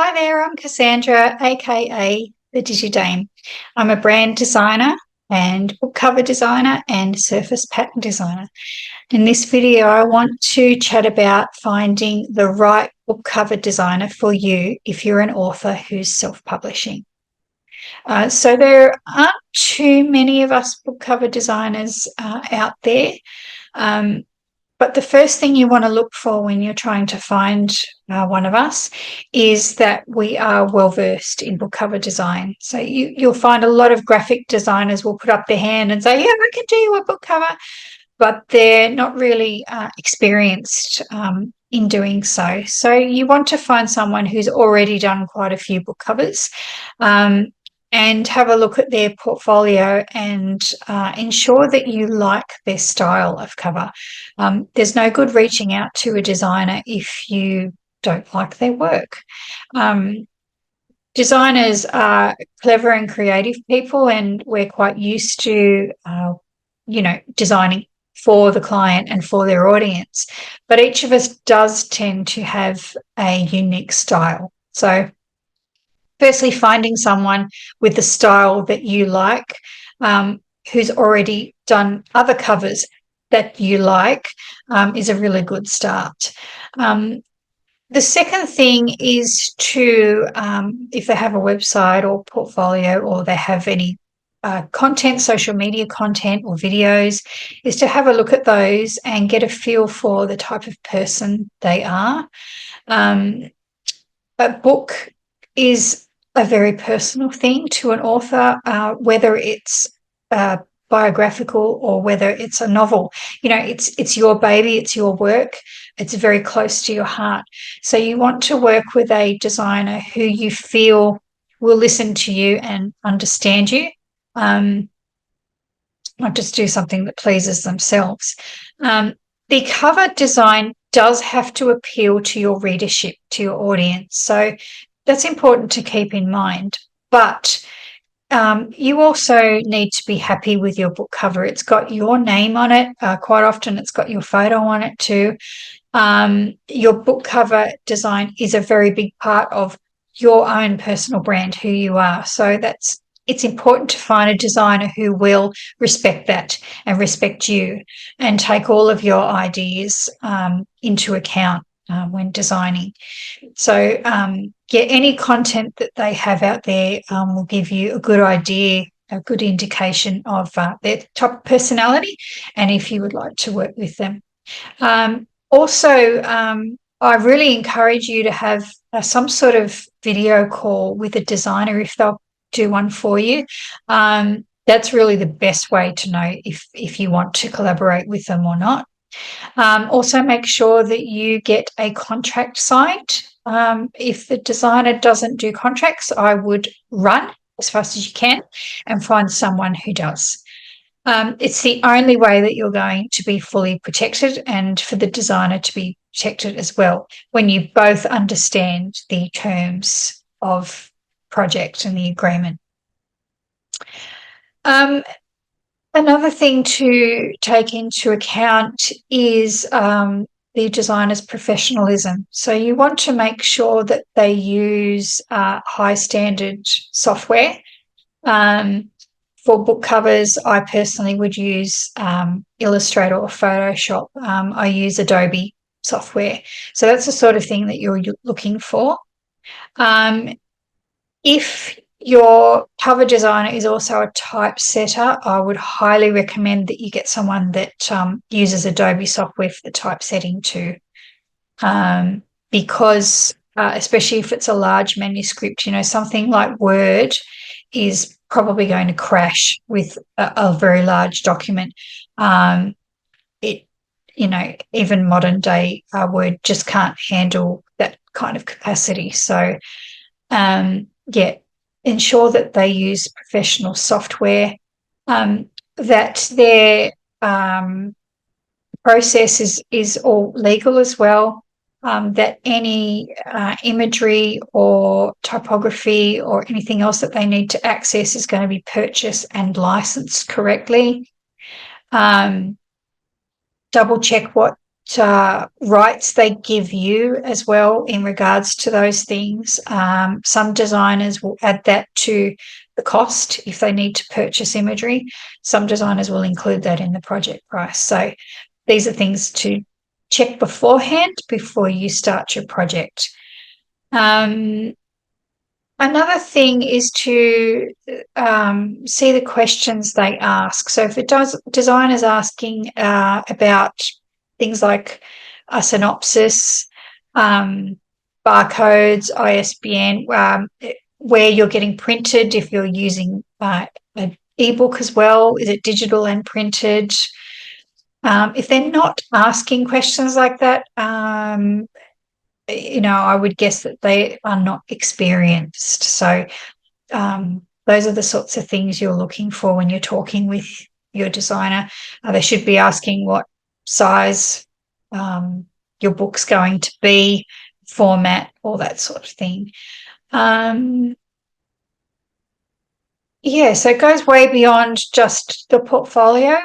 Hi there, I'm Cassandra, aka the Digi Dame. I'm a brand designer and book cover designer and surface pattern designer. In this video, I want to chat about finding the right book cover designer for you if you're an author who's self-publishing. So there aren't too many of us book cover designers out there. Um, but the first thing you want to look for when you're trying to find one of us is that we are well versed in book cover design. So you'll find a lot of graphic designers will put up their hand and say, "Yeah, I can do you a book cover," but they're not really experienced in doing so. So you want to find someone who's already done quite a few book covers. And have a look at their portfolio and ensure that you like their style of cover. There's no good reaching out to a designer if you don't like their work. Designers are clever and creative people, and we're quite used to, designing for the client and for their audience. But each of us does tend to have a unique style. So firstly, finding someone with the style that you like, who's already done other covers that you like, is a really good start. The second thing is to, if they have a website or portfolio or they have any content, social media content or videos, is to have a look at those and get a feel for the type of person they are. A book is a very personal thing to an author, whether it's biographical or whether it's a novel. You know, it's your baby, it's your work, it's very close to your heart. So you want to work with a designer who you feel will listen to you and understand you, not just do something that pleases themselves. The cover design does have to appeal to your readership, to your audience. So that's important to keep in mind. But you also need to be happy with your book cover. It's got your name on it. Quite often it's got your photo on it too. Your book cover design is a very big part of your own personal brand, who you are. So it's important to find a designer who will respect that and respect you and take all of your ideas into account when designing. So, any content that they have out there will give you a good idea, a good indication of their top personality and if you would like to work with them. Also, I really encourage you to have some sort of video call with a designer if they'll do one for you. That's really the best way to know if you want to collaborate with them or not. Also, make sure that you get a contract signed. If the designer doesn't do contracts, I would run as fast as you can and find someone who does. It's the only way that you're going to be fully protected and for the designer to be protected as well when you both understand the terms of project and the agreement. Another thing to take into account is the designer's professionalism. So you want to make sure that they use high standard software. For book covers, I personally would use Illustrator or Photoshop. I use Adobe software. So that's the sort of thing that you're looking for. If your cover designer is also a typesetter, I would highly recommend that you get someone that uses Adobe software for the typesetting too. Because especially if it's a large manuscript, something like Word is probably going to crash with a very large document. Even modern day Word just can't handle that kind of capacity. So, ensure that they use professional software, that their process is all legal as well, that any imagery or typography or anything else that they need to access is going to be purchased and licensed correctly. Double check what rights they give you as well in regards to those things. Some designers will add that to the cost if they need to purchase imagery. Some designers will include that in the project price. So these are things to check beforehand before you start your project. Another thing is to see the questions they ask. So if designers asking about things like a synopsis, barcodes, ISBN, where you're getting printed, if you're using an ebook as well, is it digital and printed? If they're not asking questions like that, I would guess that they are not experienced. So those are the sorts of things you're looking for when you're talking with your designer. They should be asking what size your book's going to be, format, all that sort of thing. So it goes way beyond just the portfolio.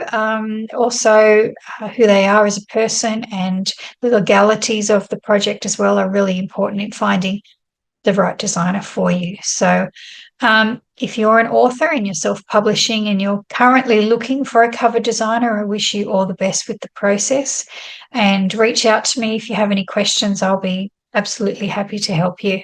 Also, who they are as a person and the legalities of the project as well are really important in finding the right designer for you. So if you're an author and you're self-publishing and you're currently looking for a cover designer, I wish you all the best with the process, and reach out to me if you have any questions. I'll be absolutely happy to help you.